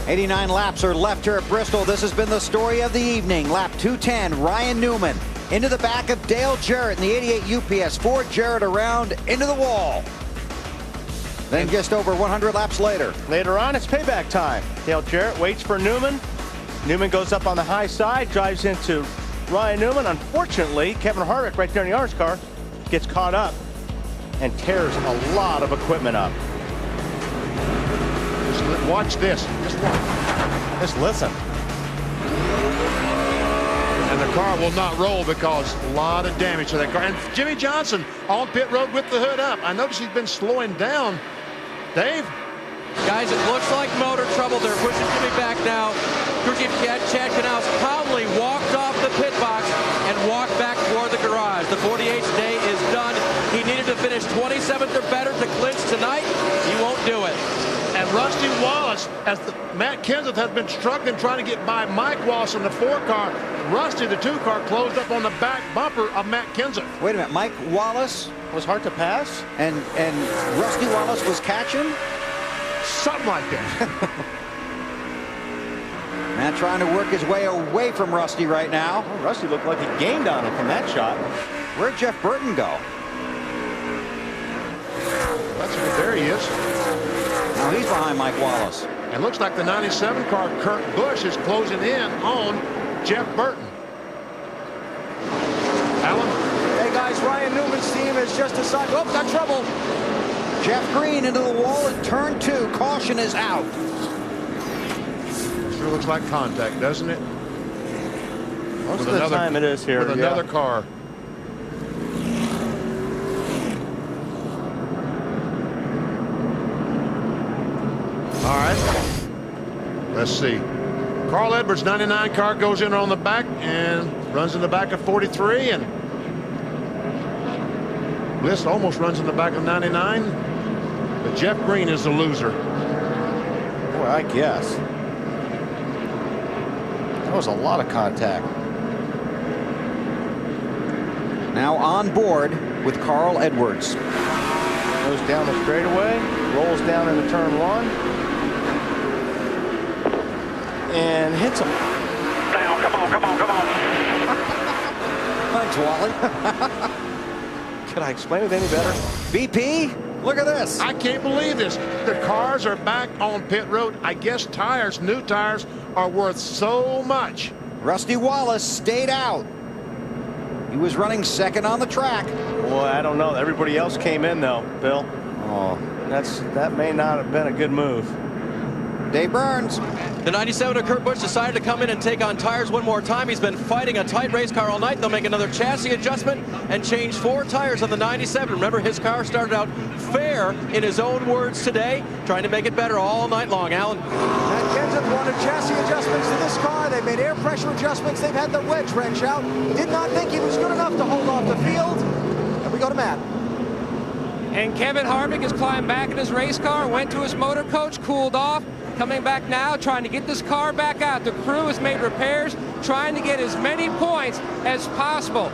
89 laps are left here at Bristol. This has been the story of the evening. Lap 210, Ryan Newman into the back of Dale Jarrett in the 88 UPS Ford. Jarrett around into the wall. Then just over 100 laps later. Later on, it's payback time. Dale Jarrett waits for Newman. Newman goes up on the high side, drives into Ryan Newman. Unfortunately, Kevin Harvick, right there in the orange car, gets caught up and tears a lot of equipment up. Just watch this. Just watch. Just listen. And the car will not roll because a lot of damage to that car. And Jimmy Johnson on pit road with the hood up. I noticed he's been slowing down. Dave? Guys, it looks like motor trouble. They're pushing Jimmy back now. Crew Chief Chad Knaus calmly walked off the pit box and walked back toward the garage. The 48th day is done. He needed to finish 27th or better to clinch tonight. He won't do it. And Rusty Wallace, as Matt Kenseth has been struggling trying to get by Mike Wallace in the 4 car. Rusty, the 2 car, closed up on the back bumper of Matt Kenseth. Wait a minute, Mike Wallace was hard to pass, and Rusty Wallace was catching? Something like that. Matt trying to work his way away from Rusty right now. Well, Rusty looked like he gained on him from that shot. Where'd Jeff Burton go? There he is. Now he's behind Mike Wallace. And looks like the 97 car, Kurt Busch, is closing in on Jeff Burton. Alan? Hey guys, Ryan Newman's team has just decided. Oh, got trouble. Jeff Green into the wall at turn 2. Caution is out. Sure looks like contact, doesn't it? Most of the time it is here. With another car. All right. Let's see. Carl Edwards' 99 car goes in on the back and runs in the back of 43. And Bliss almost runs in the back of 99. But Jeff Green is the loser. Boy, I guess. That was a lot of contact. Now on board with Carl Edwards. Goes down the straightaway, rolls down into turn 1. And hits him. Down, come on, come on, come on. Thanks, Wally. Could I explain it any better? BP, look at this. I can't believe this. The cars are back on pit road. I guess tires, new tires, are worth so much. Rusty Wallace stayed out. He was running second on the track. Boy, I don't know. Everybody else came in, though, Bill. Oh, that may not have been a good move. Dave Burns. The 97 of Kurt Busch decided to come in and take on tires one more time. He's been fighting a tight race car all night. They'll make another chassis adjustment and change 4 tires on the 97. Remember, his car started out fair, in his own words today, trying to make it better all night long. Alan? Matt Kenseth wanted chassis adjustments to this car. They made air pressure adjustments. They've had the wedge wrench out. Did not think he was good enough to hold off the field. And we go to Matt. And Kevin Harvick has climbed back in his race car, went to his motor coach, cooled off. Coming back now, trying to get this car back out. The crew has made repairs, trying to get as many points as possible.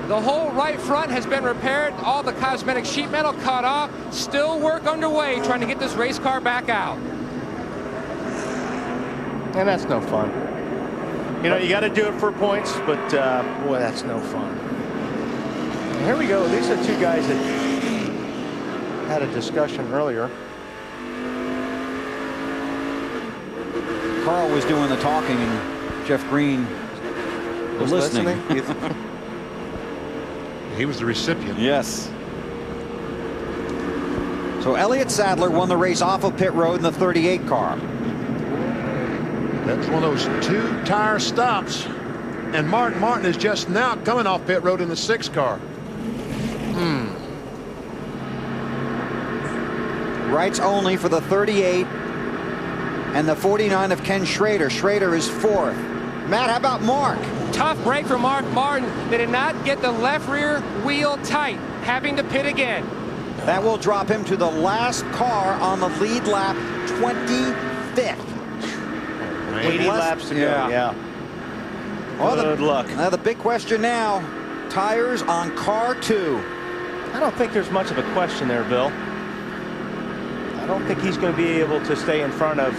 The whole right front has been repaired. All the cosmetic sheet metal cut off. Still work underway, trying to get this race car back out. And that's no fun. You know, you got to do it for points, but boy, that's no fun. And here we go. These are 2 guys that had a discussion earlier. Carl was doing the talking and Jeff Green was listening. He was the recipient. Yes. So Elliott Sadler won the race off of pit road in the 38 car. That's one of those 2 tire stops. And Martin is just now coming off pit road in the 6 car. Rights only for the 38 and the 49 of Ken Schrader. Schrader is 4th. Matt, how about Mark? Tough break for Mark Martin. They did not get the left rear wheel tight, having to pit again. That will drop him to the last car on the lead lap, 25th. 80 laps to go. Yeah. Well, Good luck. Now the big question now, tires on car 2. I don't think there's much of a question there, Bill. I don't think he's going to be able to stay in front of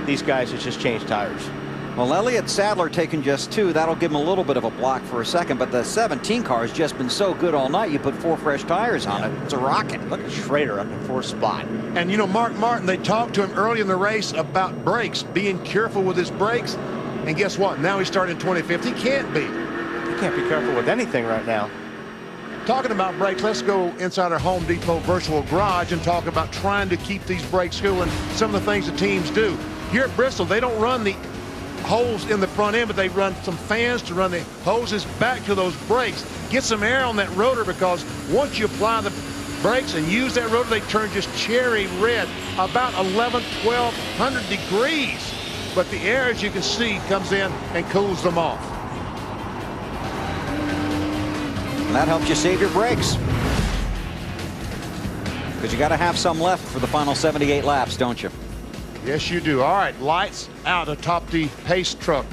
these guys has just changed tires. Well, Elliott Sadler taking just 2. That'll give him a little bit of a block for a second, but the 17 car has just been so good all night. You put 4 fresh tires on it. It's a rocket. Look at Schrader up in 4th spot. And you know, Mark Martin, they talked to him early in the race about brakes, being careful with his brakes. And guess what? Now he's starting 25th. He can't be. You can't be careful with anything right now. Talking about brakes, let's go inside our Home Depot virtual garage and talk about trying to keep these brakes cool and some of the things the teams do. Here at Bristol, they don't run the holes in the front end, but they run some fans to run the hoses back to those brakes. Get some air on that rotor, because once you apply the brakes and use that rotor, they turn just cherry red, about 1,100 degrees. But the air, as you can see, comes in and cools them off. And that helps you save your brakes, because you got to have some left for the final 78 laps, don't you? Yes, you do. All right, lights out atop the pace truck.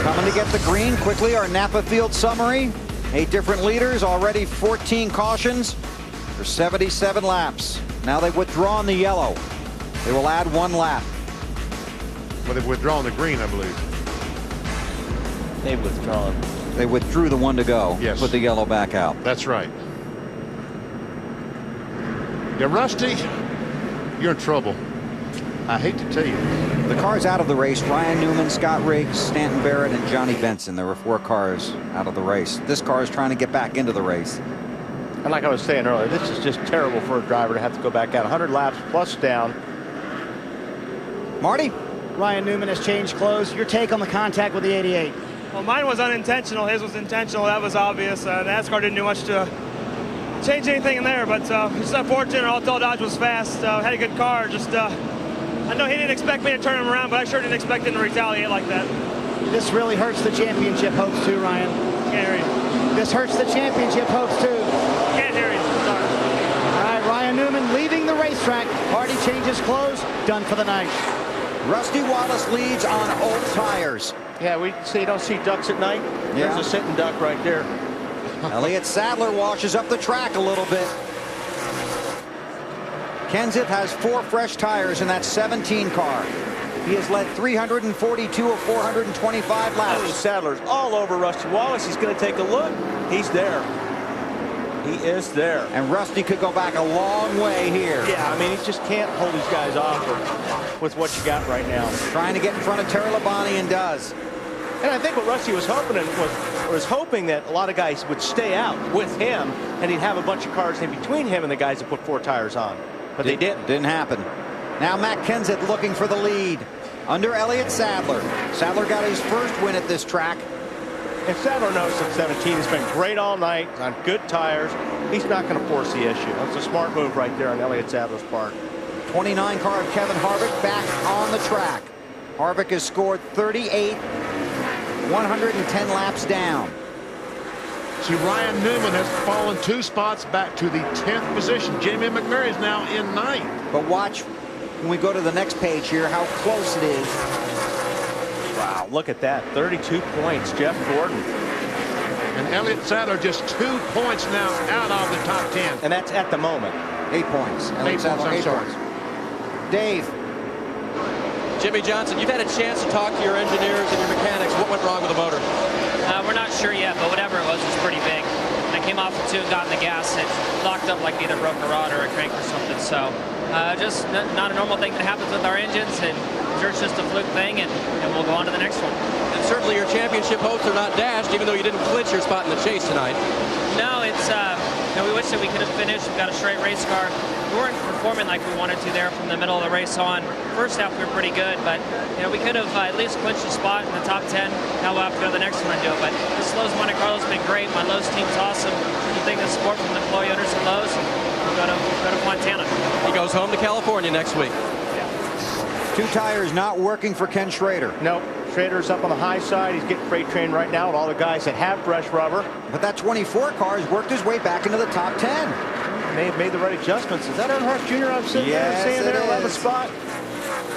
Coming to get the green quickly, our Napa Field summary. 8 different leaders, already 14 cautions for 77 laps. Now they've withdrawn the yellow. They will add 1 lap. Well, they've withdrawn the green, I believe. They've withdrawn. They withdrew the 1 to go. Yes. Put the yellow back out. That's right. Yeah, Rusty, you're in trouble. I hate to tell you. The cars out of the race: Ryan Newman, Scott Riggs, Stanton Barrett, and Johnny Benson. There were 4 cars out of the race. This car is trying to get back into the race. And like I was saying earlier, this is just terrible for a driver to have to go back out 100 laps plus down. Marty? Ryan Newman has changed clothes. Your take on the contact with the 88? Well, mine was unintentional. His was intentional. That was obvious. NASCAR didn't do much to change anything in there, but just unfortunate. All-Tell Dodge was fast. Had a good car. Just I know he didn't expect me to turn him around, but I sure didn't expect him to retaliate like that. This really hurts the championship hopes too, Ryan. Can't hear you. This hurts the championship hopes too. Can't hear you. Sorry. All right, Ryan Newman leaving the racetrack. Hardy changes clothes. Done for the night. Rusty Wallace leads on old tires. Yeah, we see, don't see ducks at night. Yeah. There's a sitting duck right there. Elliott Sadler washes up the track a little bit. Kenseth has 4 fresh tires in that 17 car. He has led 342 of 425 laps. Oh, Sadler's all over Rusty Wallace. He's going to take a look. He's there. He is there. And Rusty could go back a long way here. Yeah, I mean, he just can't hold these guys off with what you got right now. Trying to get in front of Terry Labonte, and does. And I think what Rusty was hoping that a lot of guys would stay out with him, and he'd have a bunch of cars in between him and the guys that put 4 tires on. But they didn't. Didn't happen. Now Matt Kenseth looking for the lead under Elliott Sadler. Sadler got his first win at this track. And Sadler knows that 17 has been great all night, on good tires. He's not going to force the issue. That's a smart move right there on Elliott Sadler's part. 29 car of Kevin Harvick back on the track. Harvick has scored 38, 110 laps down. See, Ryan Newman has fallen 2 spots back to the 10th position. Jamie McMurray is now in 9th. But watch when we go to the next page here how close it is. Wow, look at that. 32 points, Jeff Gordon. And Elliott Sadler just 2 points now out of the top 10. And that's at the moment. 8 points. Elliott Sadler, 8 points. Dave. Jimmy Johnson, you've had a chance to talk to your engineers and your mechanics. What went wrong with the motor? We're not sure yet, but whatever it was pretty big. I came off the 2 and got in the gas. It locked up like either broke a rod or a crank or something. So just not a normal thing that happens with our engines, and sure it's just a fluke thing, and we'll go on to the next one. And certainly your championship hopes are not dashed, even though you didn't clinch your spot in the chase tonight. No, it's we wish that we could have finished. We got a straight race car. We weren't performing like we wanted to there from the middle of the race on. First half we were pretty good, but we could have at least clinched a spot in the top 10. Now we'll have to go to the next one and do it. But this Lowe's Monte Carlo's been great. My Lowe's team's awesome. We're getting the support from the employee owners at Lowe's, and we'll go to Montana. He goes home to California next week. 2 tires not working for Ken Schrader. Nope. Schrader's up on the high side. He's getting freight trained right now with all the guys that have fresh rubber. But that 24 car has worked his way back into the top 10. May have made the right adjustments. Is that Earnhardt Jr. I'm sitting Yes, there saying it there, 11th is. spot?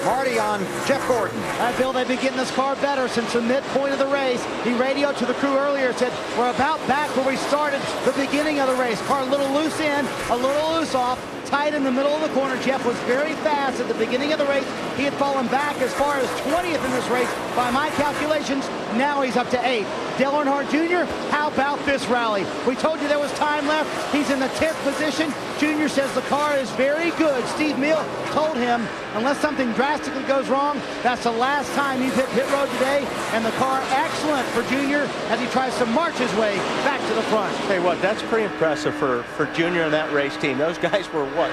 Marty on Jeff Gordon. I feel they've been getting this car better since the midpoint of the race. He radioed to the crew earlier, said, we're about back where we started the beginning of the race. Car a little loose in, a little loose off. tight in the middle of the corner. Jeff was very fast at the beginning of the race. He had fallen back as far as 20th in this race by my calculations. Now he's up to 8th. Dale Earnhardt Jr., how about this rally? We told you there was time left. He's in the 10th position. Jr. says the car is very good. Steve Meal told him, unless something drastically goes wrong, that's the last time you've hit pit road today. And the car excellent for Jr. as he tries to march his way back to the front. Tell you what, that's pretty impressive for Junior and that race team. Those guys were what?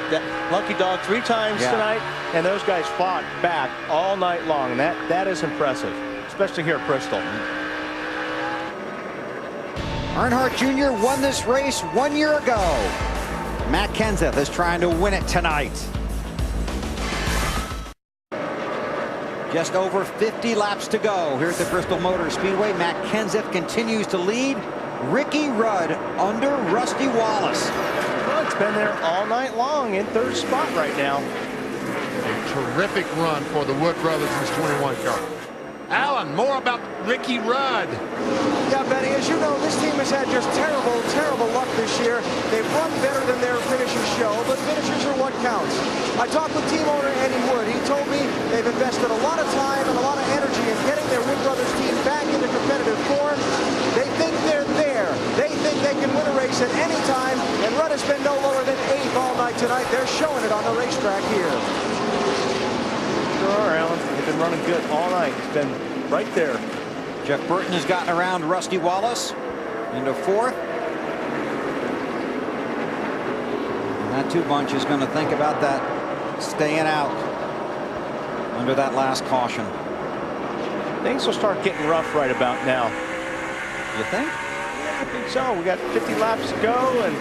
Lucky dog 3 times tonight, and those guys fought back all night long. And that is impressive, especially here at Bristol. Earnhardt Jr. won this race 1 year ago. Matt Kenseth is trying to win it tonight. Just over 50 laps to go here at the Bristol Motor Speedway. Matt Kenseth continues to lead. Ricky Rudd under Rusty Wallace. Rudd's been there all night long in 3rd spot right now. A terrific run for the Wood brothers in this 21 car. Alan, more about Ricky Rudd. Yeah, Benny, as you know, this team has had just terrible, terrible luck this year. They've run better than their finishers show, but finishers are what counts. I talked with team owner Eddie Wood. He told me they've invested a lot of time and a lot of energy in getting their Wood Brothers team back into competitive form. They think they're there. They think they can win a race at any time, and Rudd has been no lower than 8th all night tonight. They're showing it on the racetrack here. Sure are, Alan. They've been running good all night. It's been right there. Jeff Burton has gotten around Rusty Wallace into 4th. And that 2 bunch is going to think about that staying out under that last caution. Things will start getting rough right about now. You think? I think so. We got 50 laps to go, and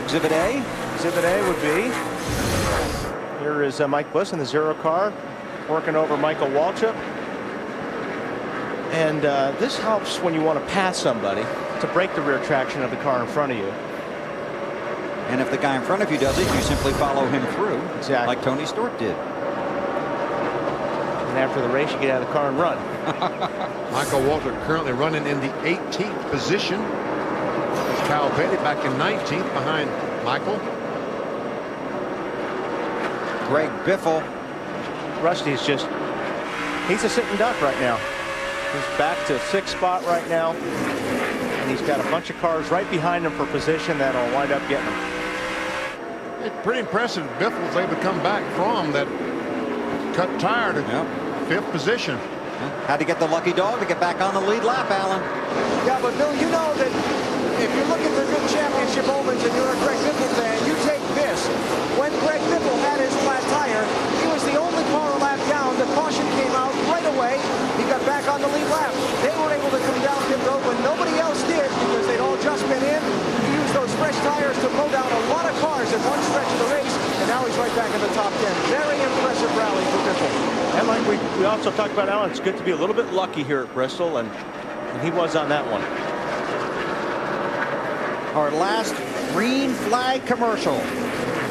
Exhibit A. Exhibit A would be. Here is Mike Bliss in the 0 car, working over Michael Waltrip. And this helps when you want to pass somebody to break the rear traction of the car in front of you. And if the guy in front of you does it, you simply follow him through, Exactly. like Tony Stewart did. And after the race, you get out of the car and run. Michael Waltrip currently running in the 18th position. Kyle Petty back in 19th behind Michael. Greg Biffle. Rusty's just, he's a sitting duck right now. He's back to 6th spot right now. And he's got a bunch of cars right behind him for position that'll wind up getting him. It's pretty impressive. Biffle's able to come back from that cut tire to 5th position. Had to get the lucky dog to get back on the lead lap, Alan. Yeah, but Bill, you know that if you're looking for good championship moments and you're a Greg Biffle fan, you take this. When Greg Biffle had his flat tire, he was the only car a lap down. The caution came out right away. He got back on the lead lap. They were able to come down pit road when nobody else did because they'd all just been in. He used those fresh tires to mow down a lot of cars at one stretch of the race, and now he's right back in the top 10. Very impressive rally for Biffle. And like we also talked about, Alan, it's good to be a little bit lucky here at Bristol, and he was on that one. Our last green flag commercial.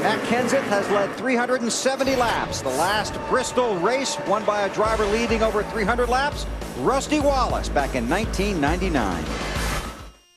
Matt Kenseth has led 370 laps. The last Bristol race won by a driver leading over 300 laps, Rusty Wallace, back in 1999.